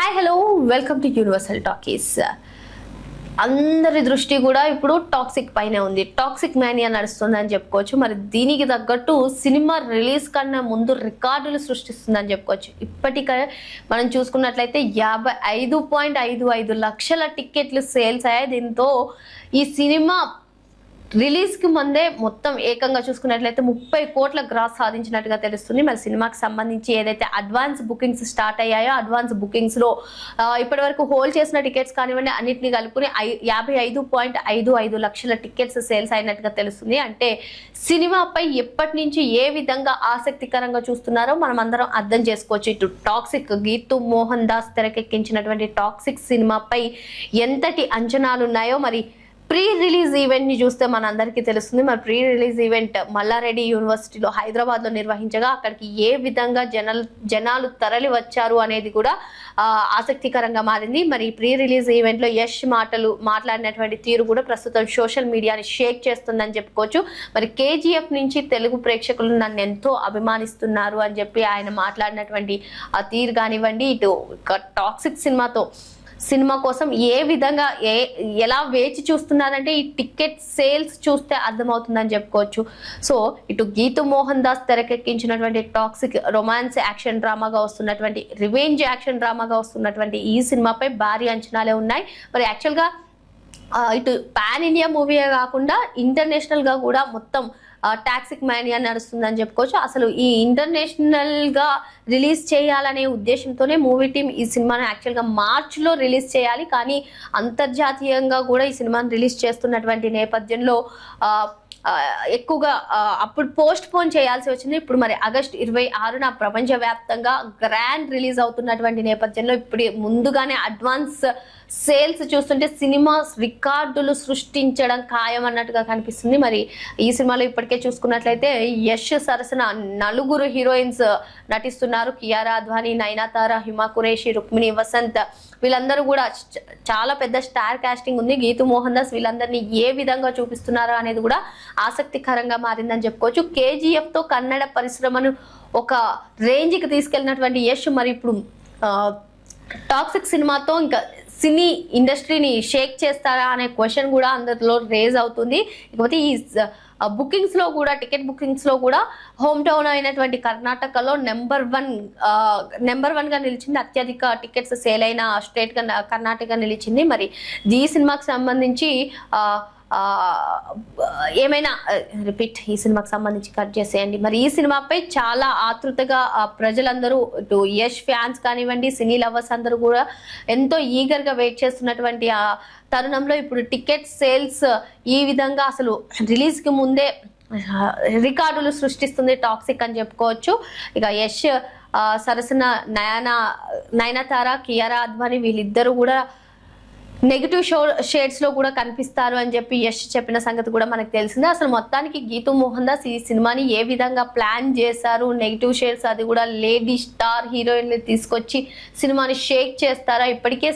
Hi hello welcome to universal talkies. అందరి దృష్టి కూడా ఇప్పుడు టాక్సిక్ పైనే ఉంది. టాక్సిక్ మ్యానియా నడుస్తుందని చెప్పుకోవచ్చు. మరి దీనికి తగ్గట్టు సినిమా రిలీజ్ కన్నా ముందు రికార్డులు సృష్టిస్తుందని చెప్పుకోవచ్చు. ఇప్పటికే మనం చూసుకున్నట్లయితే 55.55 లక్షల టికెట్లు సేల్స్ అయ్యాయి. దీంతో ఈ సినిమా రిలీజ్ కి ముందే మొత్తం ఏకంగా చూసుకున్నట్లయితే 30 కోట్ల గ్రాస్ సాధించినట్టుగా తెలుస్తుంది. మరి సినిమాకి సంబంధించి ఏదైతే అడ్వాన్స్ బుకింగ్స్ స్టార్ట్ అయ్యాయో అడ్వాన్స్ బుకింగ్స్ లో ఇప్పటి వరకు హోల్డ్ చేసిన టికెట్స్ కానివ్వండి అన్నింటినీ కలుపుకుని 55.55 లక్షల టికెట్స్ సేల్స్ అయినట్టుగా తెలుస్తుంది. అంటే సినిమాపై ఎప్పటి నుంచి ఏ విధంగా ఆసక్తికరంగా చూస్తున్నారో మనం అందరం అర్థం చేసుకోవచ్చు. ఇటు టాక్సిక్ గీతూ మోహన్ దాస్ తెరకెక్కించినటువంటి టాక్సిక్ సినిమాపై ఎంతటి అంచనాలు ఉన్నాయో మరి ప్రీ రిలీజ్ ఈవెంట్ ని చూస్తే మన అందరికీ తెలుస్తుంది. మరి ప్రీ రిలీజ్ ఈవెంట్ మల్లారెడ్డి యూనివర్సిటీలో హైదరాబాద్ లో నిర్వహించగా అక్కడికి ఏ విధంగా జనాలు తరలి వచ్చారు అనేది కూడా ఆసక్తికరంగా మారింది. మరి ప్రీ రిలీజ్ ఈవెంట్ లో యష్ మాట్లాడినటువంటి తీరు కూడా ప్రస్తుతం సోషల్ మీడియాని షేక్ చేస్తుందని చెప్పుకోవచ్చు. మరి కేజీఎఫ్ నుంచి తెలుగు ప్రేక్షకులు నన్ను ఎంతో అభిమానిస్తున్నారు అని చెప్పి ఆయన మాట్లాడినటువంటి ఆ తీరు కానివ్వండి, ఇటు టాక్సిక్ సినిమా కోసం ఏ విధంగా ఎలా వేచి చూస్తున్నారంటే ఈ టికెట్ సేల్స్ చూస్తే అర్థమవుతుందని చెప్పుకోవచ్చు. సో ఇటు గీతూ మోహన్ దాస్ తెరకెక్కించినటువంటి టాక్సిక్ రొమాన్స్ యాక్షన్ డ్రామాగా వస్తున్నటువంటి రివెంజ్ యాక్షన్ డ్రామాగా వస్తున్నటువంటి ఈ సినిమాపై భారీ అంచనాలే ఉన్నాయి. మరి యాక్చువల్గా ఇటు పాన్ ఇండియా మూవీయే కాకుండా ఇంటర్నేషనల్ గా కూడా మొత్తం టాక్సిక్ మ్యానియా నడుస్తుందని చెప్పుకోవచ్చు. అసలు ఈ ఇంటర్నేషనల్ గా రిలీజ్ చేయాలనే ఉద్దేశంతోనే మూవీ టీం ఈ సినిమాను యాక్చువల్గా మార్చ్ లో రిలీజ్ చేయాలి. కానీ అంతర్జాతీయంగా కూడా ఈ సినిమాను రిలీజ్ చేస్తున్నటువంటి నేపథ్యంలో ఎక్కువగా అప్పుడు పోస్ట్ పోన్ చేయాల్సి వచ్చింది. ఇప్పుడు మరి ఆగస్టు 26న ప్రపంచవ్యాప్తంగా గ్రాండ్ రిలీజ్ అవుతున్నటువంటి నేపథ్యంలో ఇప్పుడు ముందుగానే అడ్వాన్స్ సేల్స్ చూస్తుంటే సినిమా రికార్డులు సృష్టించడం ఖాయం అన్నట్టుగా కనిపిస్తుంది. మరి ఈ సినిమాలో ఇప్పటికే చూసుకున్నట్లయితే యష్ సరసన 4 హీరోయిన్స్ నటిస్తున్నారు. కియారా అద్వానీ, నయనతార, హిమా ఖురేషి, రుక్మిణి వసంత్ వీళ్ళందరూ కూడా చాలా పెద్ద స్టార్ కాస్టింగ్ ఉంది. గీతూ మోహన్ దాస్ వీళ్ళందరినీ ఏ విధంగా చూపిస్తున్నారు అనేది కూడా ఆసక్తికరంగా మారిందని చెప్పుకోవచ్చు. కేజీఎఫ్ తో కన్నడ పరిశ్రమను ఒక రేంజ్ కి తీసుకెళ్లినటువంటి యష్ మరి ఇప్పుడు టాక్సిక్ సినిమాతో ఇంకా సినీ ఇండస్ట్రీని షేక్ చేస్తారా అనే క్వశ్చన్ కూడా అందరిలో రేజ్ అవుతుంది. ఇకపోతే ఈ బుకింగ్స్ లో కూడా టికెట్ బుకింగ్స్ లో కూడా హోమ్ టౌన్ అయినటువంటి కర్ణాటకలో నెంబర్ వన్ గా నిలిచింది. అత్యధిక టికెట్స్ సేల్ అయిన స్టేట్ గా కర్ణాటక నిలిచింది. మరి ఈ సినిమాకి సంబంధించి ఏమైనా రిపీట్ ఈ సినిమాకి సంబంధించి కట్ చేసేయండి. మరి ఈ సినిమాపై చాలా ఆతృతగా ప్రజలందరూ ఇటు యష్ ఫ్యాన్స్ కానివ్వండి సినీ లవర్స్ అందరూ కూడా ఎంతో ఈగర్ గా వెయిట్ చేస్తున్నటువంటి ఆ తరుణంలో ఇప్పుడు టికెట్ సేల్స్ ఈ విధంగా అసలు రిలీజ్ కి ముందే రికార్డులు సృష్టిస్తుంది టాక్సిక్ అని చెప్పుకోవచ్చు. ఇక యష్ సరసన నయనతార, కియారా అద్వానీ వీళ్ళిద్దరూ కూడా నెగిటివ్ షేడ్స్ లో కూడా కనిపిస్తారు అని చెప్పి యష్ చెప్పిన సంగతి కూడా మనకు తెలిసిందే. అసలు మొత్తానికి గీతూ మోహన్ దాస్ ఈ సినిమాని ఏ విధంగా ప్లాన్ చేశారు, నెగిటివ్ షేడ్స్ అది కూడా లేడీ స్టార్ హీరోయిన్ తీసుకొచ్చి సినిమాని షేక్ చేస్తారా, ఇప్పటికే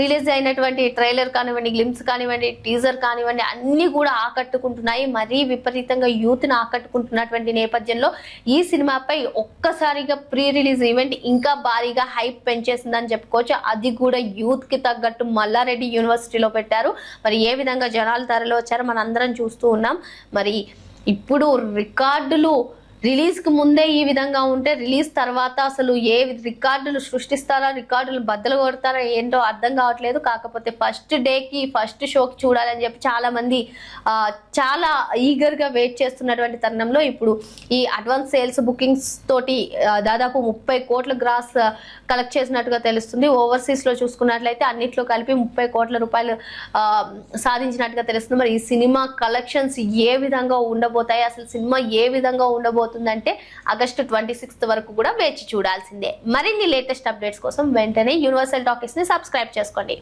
రిలీజ్ అయినటువంటి ట్రైలర్ కానివ్వండి, గ్లిమ్స్ కానివ్వండి, టీజర్ కానివ్వండి అన్ని కూడా ఆకట్టుకుంటున్నాయి. మరీ విపరీతంగా యూత్ ని ఆకట్టుకుంటున్నటువంటి నేపథ్యంలో ఈ సినిమాపై ఒక్కసారిగా ప్రీ రిలీజ్ ఈవెంట్ ఇంకా భారీగా హైప్ పెంచేసిందని చెప్పుకోవచ్చు. అది కూడా యూత్ కి తగ్గట్టు మల్లారెడ్డి యూనివర్సిటీలో పెట్టారు. మరి ఏ విధంగా జనాలు తరలి వచ్చారో మనం అందరం చూస్తూ ఉన్నాం. మరి ఇప్పుడు రికార్డులు రిలీజ్ కి ముందే ఈ విధంగా ఉంటే రిలీజ్ తర్వాత అసలు ఏ రికార్డులు సృష్టిస్తారా, రికార్డులు బద్దలు కొడతారా ఏంటో అర్థం కావట్లేదు. కాకపోతే ఫస్ట్ డేకి ఫస్ట్ షోకి చూడాలని చెప్పి చాలా మంది చాలా ఈగర్ గా వెయిట్ చేస్తున్నటువంటి తరుణంలో ఇప్పుడు ఈ అడ్వాన్స్ సేల్స్ బుకింగ్స్ తోటి దాదాపు 30 కోట్ల గ్రాస్ కలెక్ట్ చేసినట్టుగా తెలుస్తుంది. ఓవర్సీస్ లో చూసుకున్నట్లయితే అన్నిట్లో కలిపి 30 కోట్ల రూపాయలు సాధించినట్టుగా తెలుస్తుంది. మరి ఈ సినిమా కలెక్షన్స్ ఏ విధంగా ఉండబోతాయి, అసలు సినిమా ఏ విధంగా ఉండబోతుందంటే ఆగస్టు 26 వరకు కూడా వేచి చూడాల్సిందే. మరిన్ని లేటెస్ట్ అప్డేట్స్ కోసం వెంటనే యూనివర్సల్ టాకీస్ ని సబ్స్క్రైబ్ చేసుకోండి.